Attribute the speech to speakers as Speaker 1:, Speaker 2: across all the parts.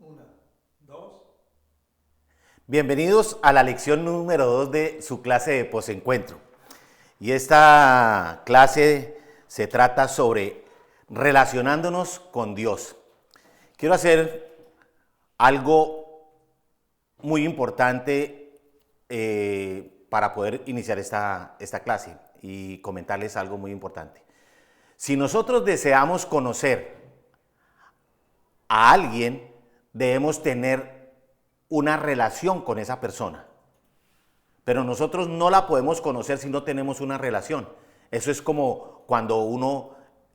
Speaker 1: Una, dos.
Speaker 2: Bienvenidos a la lección número 2 de su clase de posencuentro. Y esta clase se trata sobre relacionándonos con Dios. Quiero hacer algo muy importante para poder iniciar esta clase y comentarles algo muy importante. Si nosotros deseamos conocer a alguien, debemos tener una relación con esa persona. Pero nosotros no la podemos conocer si no tenemos una relación. Eso es como cuando uno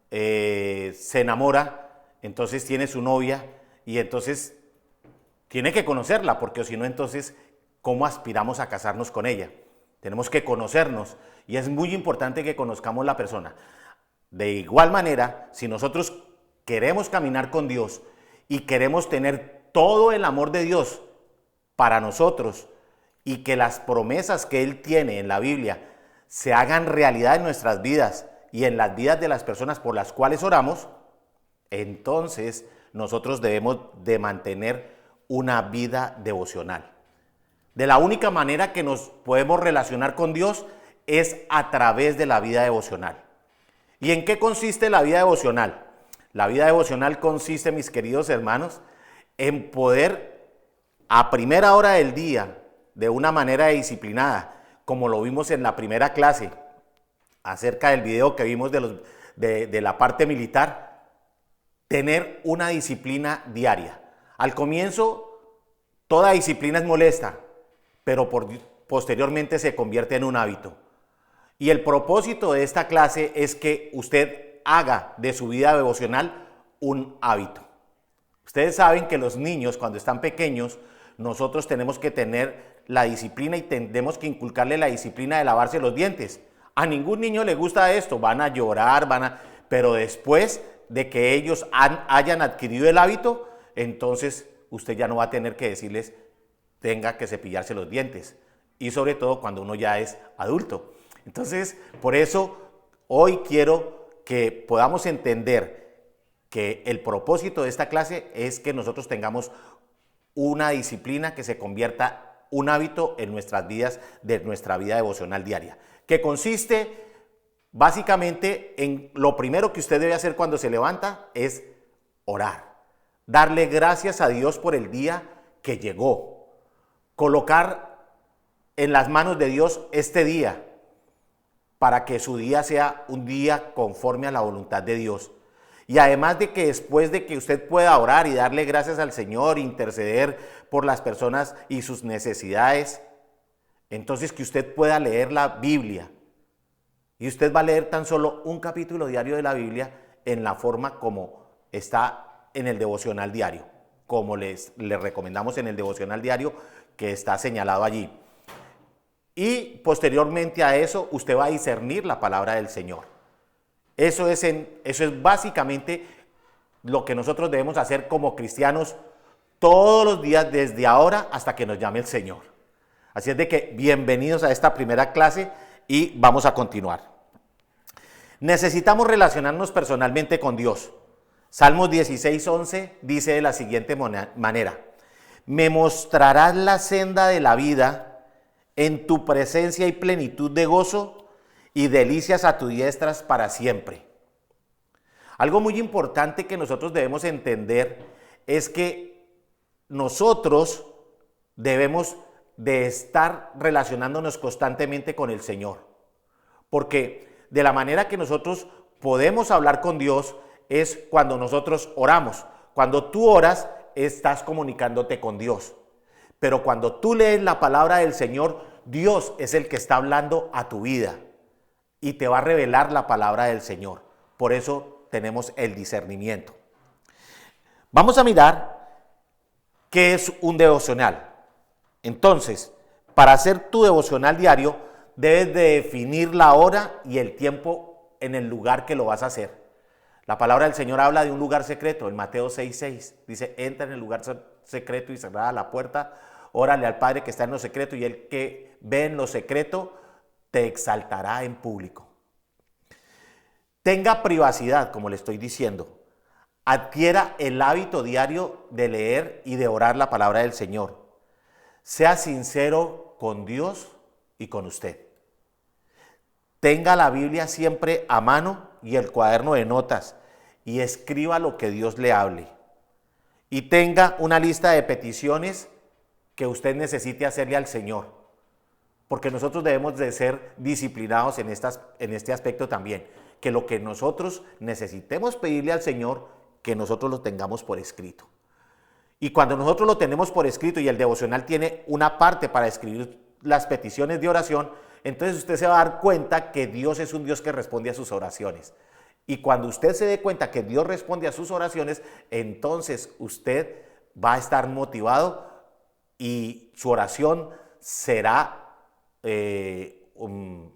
Speaker 2: se enamora, entonces tiene su novia y entonces tiene que conocerla, porque si no, entonces, ¿cómo aspiramos a casarnos con ella? Tenemos que conocernos y es muy importante que conozcamos la persona. De igual manera, si nosotros queremos caminar con Dios y queremos tener todo el amor de Dios para nosotros y que las promesas que Él tiene en la Biblia se hagan realidad en nuestras vidas y en las vidas de las personas por las cuales oramos, entonces nosotros debemos de mantener una vida devocional. De la única manera que nos podemos relacionar con Dios es a través de la vida devocional. ¿Y en qué consiste la vida devocional? La vida devocional consiste, mis queridos hermanos, en poder a primera hora del día, de una manera disciplinada, como lo vimos en la primera clase, acerca del video que vimos de la parte militar, tener una disciplina diaria. Al comienzo, toda disciplina es molesta, pero posteriormente se convierte en un hábito. Y el propósito de esta clase es que usted haga de su vida devocional un hábito. Ustedes saben que los niños, cuando están pequeños, nosotros tenemos que tener la disciplina y tenemos que inculcarle la disciplina de lavarse los dientes. A ningún niño le gusta esto, van a llorar, pero después de que ellos hayan adquirido el hábito, entonces usted ya no va a tener que decirles tenga que cepillarse los dientes. Y sobre todo cuando uno ya es adulto. Entonces, por eso hoy quiero que podamos entender que el propósito de esta clase es que nosotros tengamos una disciplina que se convierta un hábito en nuestras vidas, de nuestra vida devocional diaria, que consiste básicamente en lo primero que usted debe hacer cuando se levanta es orar, darle gracias a Dios por el día que llegó, colocar en las manos de Dios este día para que su día sea un día conforme a la voluntad de Dios. Y además de que después de que usted pueda orar y darle gracias al Señor, interceder por las personas y sus necesidades, entonces que usted pueda leer la Biblia. Y usted va a leer tan solo un capítulo diario de la Biblia en la forma como está en el devocional diario, como les recomendamos en el devocional diario que está señalado allí. Y posteriormente a eso, usted va a discernir la palabra del Señor. Eso es básicamente lo que nosotros debemos hacer como cristianos todos los días desde ahora hasta que nos llame el Señor. Así es de que bienvenidos a esta primera clase y vamos a continuar. Necesitamos relacionarnos personalmente con Dios. Salmos 16:11 dice de la siguiente manera: me mostrarás la senda de la vida, en tu presencia y plenitud de gozo y delicias a tu diestra para siempre. Algo muy importante que nosotros debemos entender es que nosotros debemos de estar relacionándonos constantemente con el Señor. Porque de la manera que nosotros podemos hablar con Dios es cuando nosotros oramos. Cuando tú oras, estás comunicándote con Dios. Pero cuando tú lees la palabra del Señor, Dios es el que está hablando a tu vida y te va a revelar la palabra del Señor. Por eso tenemos el discernimiento. Vamos a mirar qué es un devocional. Entonces, para hacer tu devocional diario, debes de definir la hora y el tiempo en el lugar que lo vas a hacer. La palabra del Señor habla de un lugar secreto, en Mateo 6:6. Dice, entra en el lugar secreto y cerrada la puerta, órale al Padre que está en lo secreto y el que ve en lo secreto te exaltará en público. Tenga privacidad, como le estoy diciendo. adquiera el hábito diario de leer y de orar la palabra del Señor. Sea sincero con Dios y con usted. Tenga la Biblia siempre a mano y el cuaderno de notas y escriba lo que Dios le hable. Y tenga una lista de peticiones que usted necesite hacerle al Señor. Porque nosotros debemos de ser disciplinados en este aspecto también. Que lo que nosotros necesitemos pedirle al Señor, que nosotros lo tengamos por escrito. Y cuando nosotros lo tenemos por escrito y el devocional tiene una parte para escribir las peticiones de oración, entonces usted se va a dar cuenta que Dios es un Dios que responde a sus oraciones. Y cuando usted se dé cuenta que Dios responde a sus oraciones, entonces usted va a estar motivado y su oración será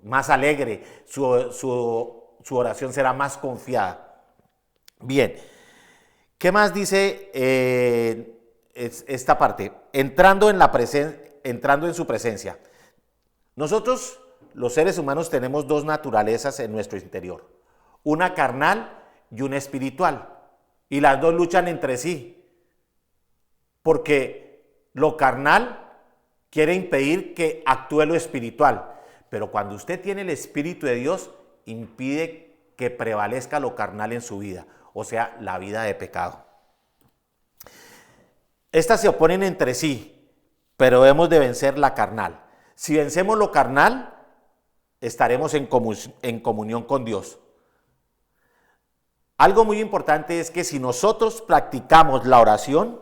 Speaker 2: más alegre, su oración será más confiada. Bien, ¿qué más dice esta parte? Entrando en su presencia. Nosotros, los seres humanos, tenemos dos naturalezas en nuestro interior, una carnal y una espiritual, y las dos luchan entre sí, porque lo carnal quiere impedir que actúe lo espiritual, pero cuando usted tiene el Espíritu de Dios, impide que prevalezca lo carnal en su vida, o sea, la vida de pecado. Estas se oponen entre sí, pero hemos de vencer la carnal. Si vencemos lo carnal, estaremos en comunión con Dios. Algo muy importante es que si nosotros practicamos la oración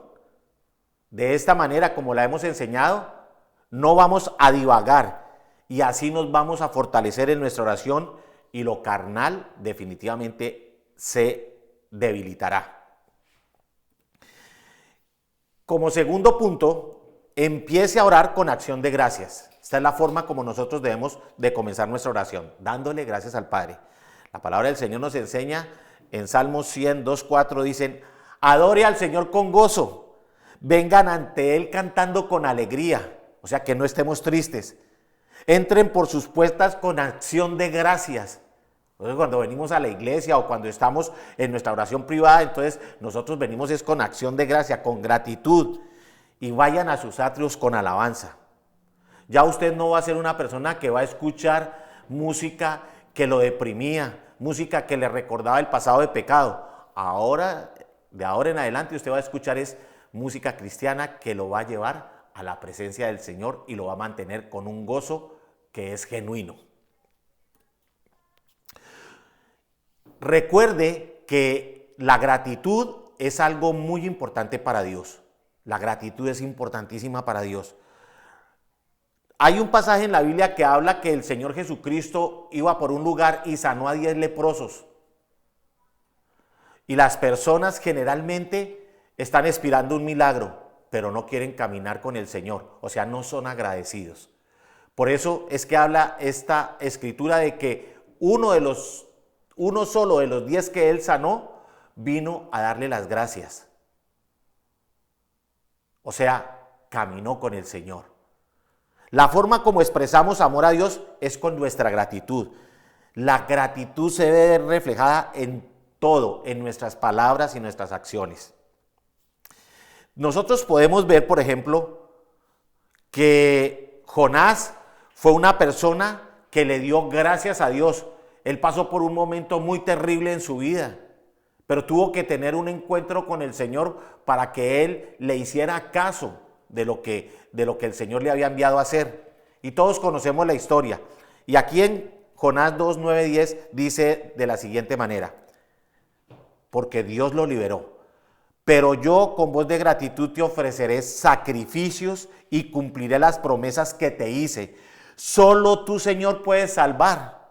Speaker 2: de esta manera como la hemos enseñado, no vamos a divagar y así nos vamos a fortalecer en nuestra oración y lo carnal definitivamente se debilitará. Como segundo punto, empiece a orar con acción de gracias. Esta es la forma como nosotros debemos de comenzar nuestra oración, dándole gracias al Padre. La palabra del Señor nos enseña en Salmos 100, 2, 4, dicen: adore al Señor con gozo, vengan ante Él cantando con alegría. O sea, que no estemos tristes. Entren por sus puertas con acción de gracias. Entonces, cuando venimos a la iglesia o cuando estamos en nuestra oración privada, entonces nosotros venimos es con acción de gracia, con gratitud. Y vayan a sus atrios con alabanza. Ya usted no va a ser una persona que va a escuchar música que lo deprimía, música que le recordaba el pasado de pecado. Ahora, de ahora en adelante, usted va a escuchar es música cristiana que lo va a llevar a la presencia del Señor y lo va a mantener con un gozo que es genuino. Recuerde que la gratitud es algo muy importante para Dios. La gratitud es importantísima para Dios. Hay un pasaje en la Biblia que habla que el Señor Jesucristo iba por un lugar y sanó a 10 leprosos. Y las personas generalmente están esperando un milagro, pero no quieren caminar con el Señor, o sea, no son agradecidos. Por eso es que habla esta escritura de que uno solo de los 10 que él sanó vino a darle las gracias. O sea, caminó con el Señor. La forma como expresamos amor a Dios es con nuestra gratitud. La gratitud se ve reflejada en todo, en nuestras palabras y nuestras acciones. Nosotros podemos ver, por ejemplo, que Jonás fue una persona que le dio gracias a Dios. Él pasó por un momento muy terrible en su vida, pero tuvo que tener un encuentro con el Señor para que él le hiciera caso de lo que el Señor le había enviado a hacer. Y todos conocemos la historia. Y aquí en Jonás 2, 9, 10 dice de la siguiente manera: porque Dios lo liberó. Pero yo con voz de gratitud te ofreceré sacrificios y cumpliré las promesas que te hice. Solo tú, Señor, puedes salvar.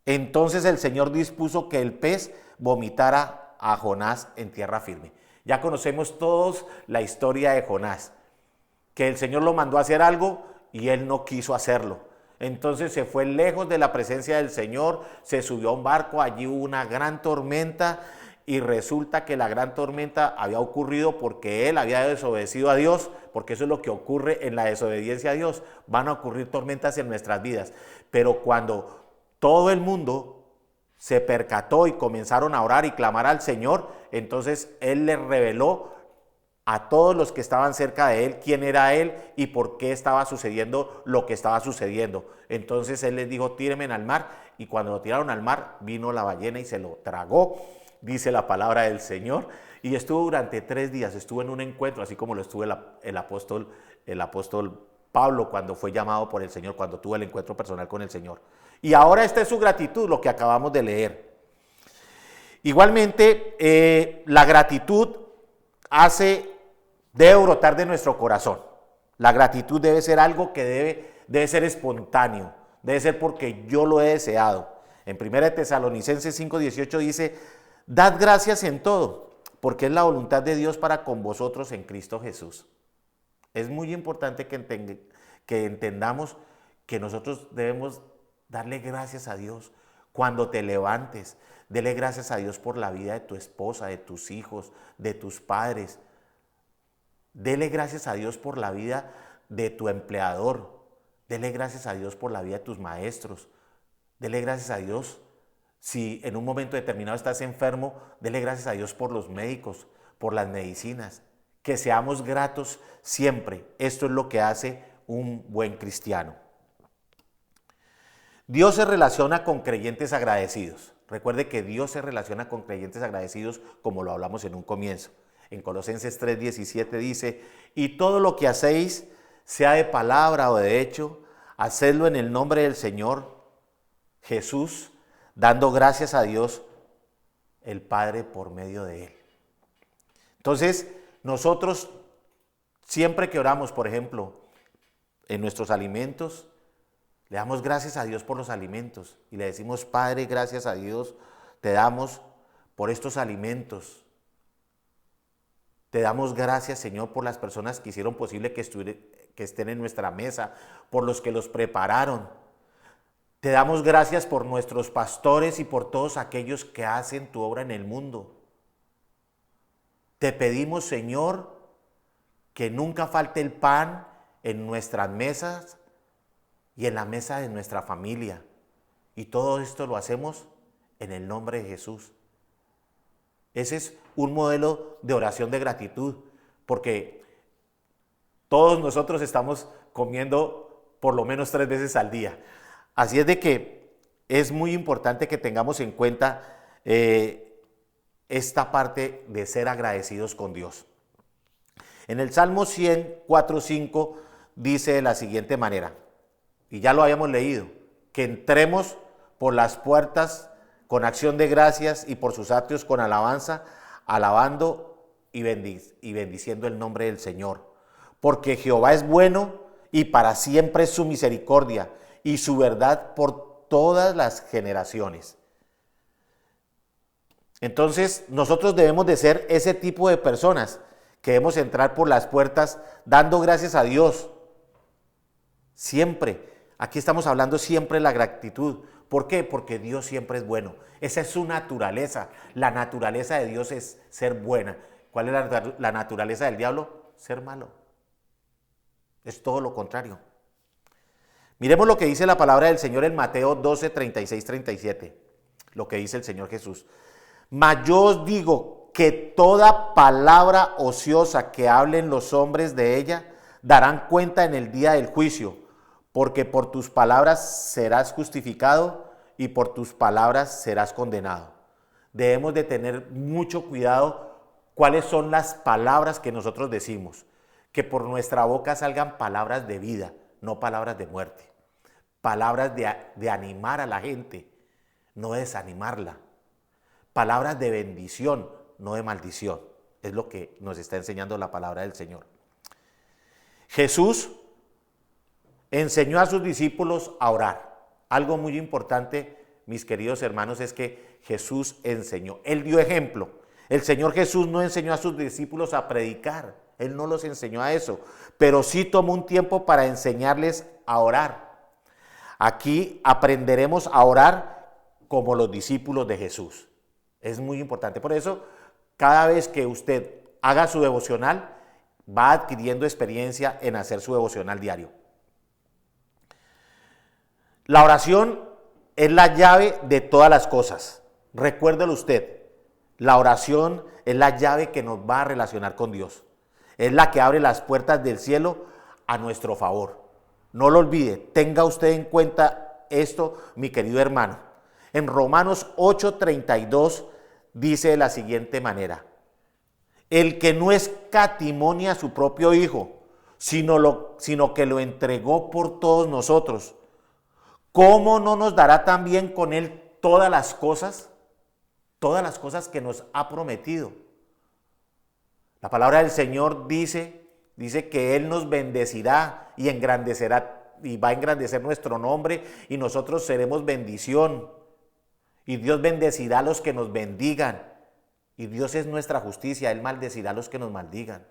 Speaker 2: Entonces el Señor dispuso que el pez vomitara a Jonás en tierra firme. Ya conocemos todos la historia de Jonás, que el Señor lo mandó a hacer algo y él no quiso hacerlo. Entonces se fue lejos de la presencia del Señor, se subió a un barco, allí hubo una gran tormenta. Y resulta que la gran tormenta había ocurrido porque él había desobedecido a Dios, porque eso es lo que ocurre en la desobediencia a Dios. Van a ocurrir tormentas en nuestras vidas. Pero cuando todo el mundo se percató y comenzaron a orar y clamar al Señor, entonces Él les reveló a todos los que estaban cerca de Él quién era Él y por qué estaba sucediendo lo que estaba sucediendo. Entonces Él les dijo, tírenme al mar, y cuando lo tiraron al mar, vino la ballena y se lo tragó, dice la palabra del Señor, y estuvo durante 3 días, estuvo en un encuentro, así como lo estuvo el apóstol Pablo cuando fue llamado por el Señor, cuando tuvo el encuentro personal con el Señor. Y ahora esta es su gratitud, lo que acabamos de leer. Igualmente, la gratitud debe brotar de nuestro corazón. La gratitud debe ser algo que debe ser espontáneo, debe ser porque yo lo he deseado. En 1 Tesalonicenses 5:18 dice, dad gracias en todo, porque es la voluntad de Dios para con vosotros en Cristo Jesús. Es muy importante que entendamos que nosotros debemos darle gracias a Dios. Cuando te levantes, dele gracias a Dios por la vida de tu esposa, de tus hijos, de tus padres. Dele gracias a Dios por la vida de tu empleador. Dele gracias a Dios por la vida de tus maestros. Dele gracias a Dios si en un momento determinado estás enfermo. Dele gracias a Dios por los médicos, por las medicinas. Que seamos gratos siempre. Esto es lo que hace un buen cristiano. Dios se relaciona con creyentes agradecidos. Recuerde que Dios se relaciona con creyentes agradecidos, como lo hablamos en un comienzo. En Colosenses 3:17 dice, y todo lo que hacéis, sea de palabra o de hecho, hacedlo en el nombre del Señor Jesús, dando gracias a Dios el Padre por medio de Él. Entonces, nosotros siempre que oramos, por ejemplo, en nuestros alimentos, le damos gracias a Dios por los alimentos y le decimos, Padre, gracias a Dios, te damos por estos alimentos. Te damos gracias, Señor, por las personas que hicieron posible que estén en nuestra mesa, por los que los prepararon. Te damos gracias por nuestros pastores y por todos aquellos que hacen tu obra en el mundo. Te pedimos, Señor, que nunca falte el pan en nuestras mesas y en la mesa de nuestra familia. Y todo esto lo hacemos en el nombre de Jesús. Ese es un modelo de oración de gratitud, porque todos nosotros estamos comiendo por lo menos 3 veces al día. Así es de que es muy importante que tengamos en cuenta esta parte de ser agradecidos con Dios. En el Salmo 104:5 dice de la siguiente manera, y ya lo habíamos leído, que entremos por las puertas con acción de gracias y por sus atrios con alabanza, alabando y bendiciendo el nombre del Señor. Porque Jehová es bueno y para siempre es su misericordia y su verdad por todas las generaciones. Entonces, nosotros debemos de ser ese tipo de personas que debemos entrar por las puertas dando gracias a Dios. Siempre. Aquí estamos hablando siempre de la gratitud. ¿Por qué? Porque Dios siempre es bueno. Esa es su naturaleza. La naturaleza de Dios es ser buena. ¿Cuál es la naturaleza del diablo? Ser malo. Es todo lo contrario. Miremos lo que dice la palabra del Señor en Mateo 12, 36, 37. Lo que dice el Señor Jesús. Mas yo os digo que toda palabra ociosa que hablen los hombres de ella darán cuenta en el día del juicio. Porque por tus palabras serás justificado y por tus palabras serás condenado. Debemos de tener mucho cuidado cuáles son las palabras que nosotros decimos. Que por nuestra boca salgan palabras de vida, no palabras de muerte. Palabras de animar a la gente, no de desanimarla. Palabras de bendición, no de maldición. Es lo que nos está enseñando la palabra del Señor. Jesús enseñó a sus discípulos a orar. Algo muy importante, mis queridos hermanos, es que Jesús enseñó. Él dio ejemplo. El Señor Jesús no enseñó a sus discípulos a predicar. Él no los enseñó a eso. Pero sí tomó un tiempo para enseñarles a orar. Aquí aprenderemos a orar como los discípulos de Jesús. Es muy importante. Por eso, cada vez que usted haga su devocional, va adquiriendo experiencia en hacer su devocional diario. La oración es la llave de todas las cosas. Recuérdelo usted, la oración es la llave que nos va a relacionar con Dios. Es la que abre las puertas del cielo a nuestro favor. No lo olvide, tenga usted en cuenta esto, mi querido hermano. En Romanos 8:32 dice de la siguiente manera: el que no escatimó a su propio Hijo, sino que lo entregó por todos nosotros, ¿cómo no nos dará también con él todas las cosas? Todas las cosas que nos ha prometido. La palabra del Señor dice que Él nos bendecirá y engrandecerá, y va a engrandecer nuestro nombre, y nosotros seremos bendición. Y Dios bendecirá a los que nos bendigan. Y Dios es nuestra justicia, Él maldecirá a los que nos maldigan.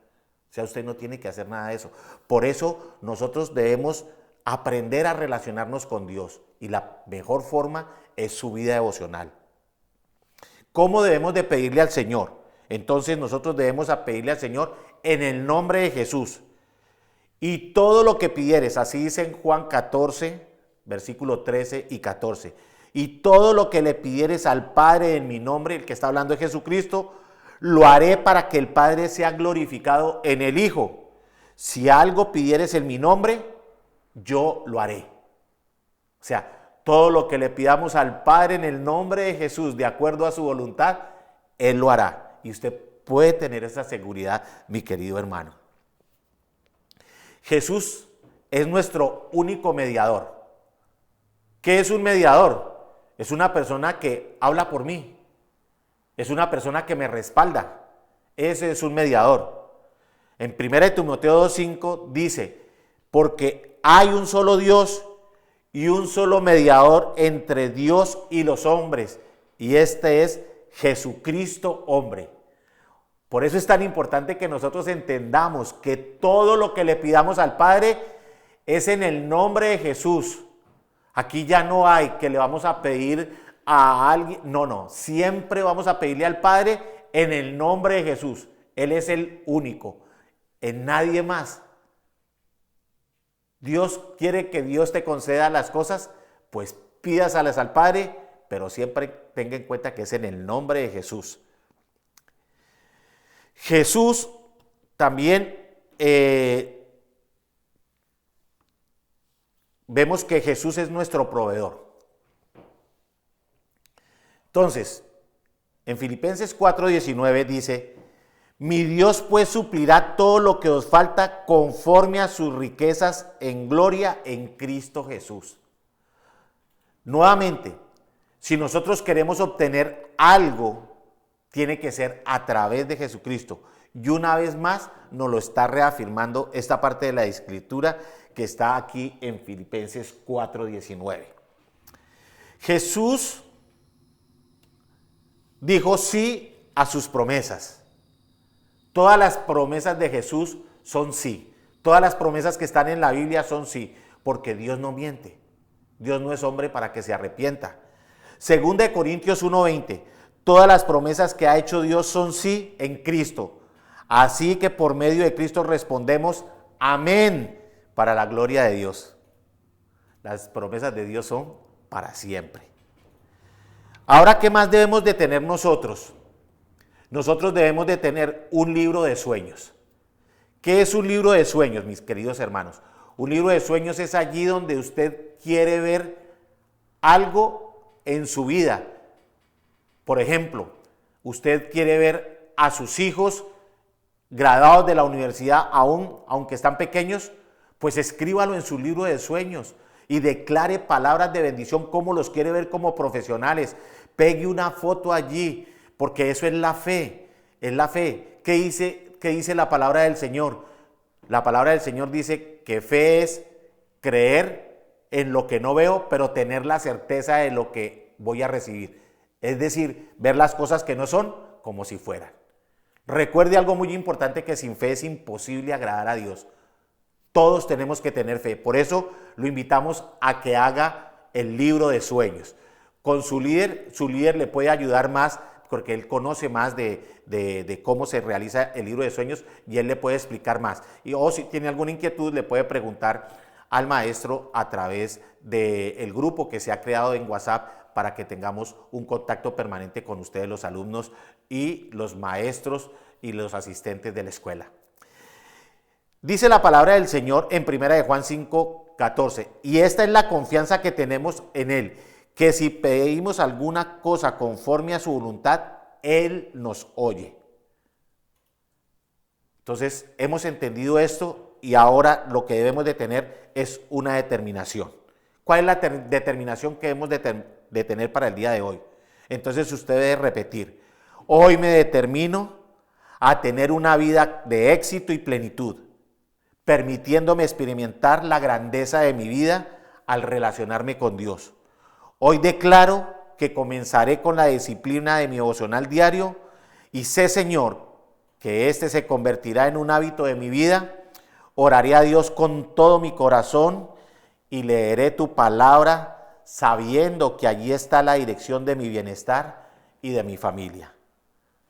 Speaker 2: O sea, usted no tiene que hacer nada de eso. Por eso nosotros debemos aprender a relacionarnos con Dios. Y la mejor forma es su vida devocional. ¿Cómo debemos de pedirle al Señor? Entonces nosotros debemos pedirle al Señor en el nombre de Jesús. Y todo lo que pidieres, así dice en Juan 14, versículo 13 y 14. Y todo lo que le pidieres al Padre en mi nombre, el que está hablando de Jesucristo, lo haré para que el Padre sea glorificado en el Hijo. Si algo pidieres en mi nombre, yo lo haré. O sea, todo lo que le pidamos al Padre en el nombre de Jesús, de acuerdo a su voluntad, Él lo hará. Y usted puede tener esa seguridad, mi querido hermano. Jesús es nuestro único mediador. ¿Qué es un mediador? Es una persona que habla por mí. Es una persona que me respalda. Ese es un mediador. En 1 Timoteo 2:5 dice, porque hay un solo Dios y un solo mediador entre Dios y los hombres, y este es Jesucristo hombre. Por eso es tan importante que nosotros entendamos que todo lo que le pidamos al Padre es en el nombre de Jesús. Aquí ya no hay que le vamos a pedir a alguien, no, siempre vamos a pedirle al Padre en el nombre de Jesús. Él es el único, en nadie más. Dios quiere que Dios te conceda las cosas, pues pídasalas al Padre, pero siempre tenga en cuenta que es en el nombre de Jesús. Jesús también, vemos que Jesús es nuestro proveedor. Entonces, en Filipenses 4:19 dice, mi Dios pues suplirá todo lo que os falta conforme a sus riquezas en gloria en Cristo Jesús. Nuevamente, si nosotros queremos obtener algo, tiene que ser a través de Jesucristo. Y una vez más nos lo está reafirmando esta parte de la Escritura que está aquí en Filipenses 4:19. Jesús dijo sí a sus promesas. Todas las promesas de Jesús son sí. Todas las promesas que están en la Biblia son sí, porque Dios no miente. Dios no es hombre para que se arrepienta. Segunda de Corintios 1:20, todas las promesas que ha hecho Dios son sí en Cristo. Así que por medio de Cristo respondemos amén para la gloria de Dios. Las promesas de Dios son para siempre. Ahora, ¿qué más debemos de tener nosotros? Nosotros debemos de tener un libro de sueños. ¿Qué es un libro de sueños, mis queridos hermanos? Un libro de sueños es allí donde usted quiere ver algo en su vida. Por ejemplo, usted quiere ver a sus hijos graduados de la universidad aunque están pequeños, pues escríbalo en su libro de sueños y declare palabras de bendición como los quiere ver como profesionales. Pegue una foto allí, porque eso es la fe, es la fe. ¿Qué dice la palabra del Señor? La palabra del Señor dice que fe es creer en lo que no veo, pero tener la certeza de lo que voy a recibir. Es decir, ver las cosas que no son como si fueran. Recuerde algo muy importante, que sin fe es imposible agradar a Dios. Todos tenemos que tener fe. Por eso lo invitamos a que haga el libro de sueños. Con su líder le puede ayudar más, porque él conoce más de cómo se realiza el libro de sueños y él le puede explicar más. O si tiene alguna inquietud, le puede preguntar al maestro a través del grupo que se ha creado en WhatsApp para que tengamos un contacto permanente con ustedes, los alumnos y los maestros y los asistentes de la escuela. Dice la palabra del Señor en 1 de Juan 5:14, y esta es la confianza que tenemos en Él, que si pedimos alguna cosa conforme a su voluntad, Él nos oye. Entonces, hemos entendido esto y ahora lo que debemos de tener es una determinación. ¿Cuál es la determinación que debemos de tener para el día de hoy? Entonces, usted debe repetir: hoy me determino a tener una vida de éxito y plenitud, permitiéndome experimentar la grandeza de mi vida al relacionarme con Dios. Hoy declaro que comenzaré con la disciplina de mi devocional diario y sé, Señor, que este se convertirá en un hábito de mi vida. Oraré a Dios con todo mi corazón y leeré tu palabra sabiendo que allí está la dirección de mi bienestar y de mi familia.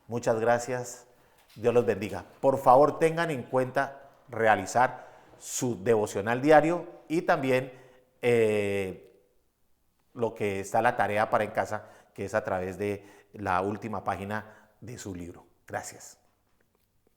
Speaker 2: Muchas gracias. Dios los bendiga. Por favor, tengan en cuenta realizar su devocional diario y también lo que está la tarea para en casa, que es a través de la última página de su libro. Gracias.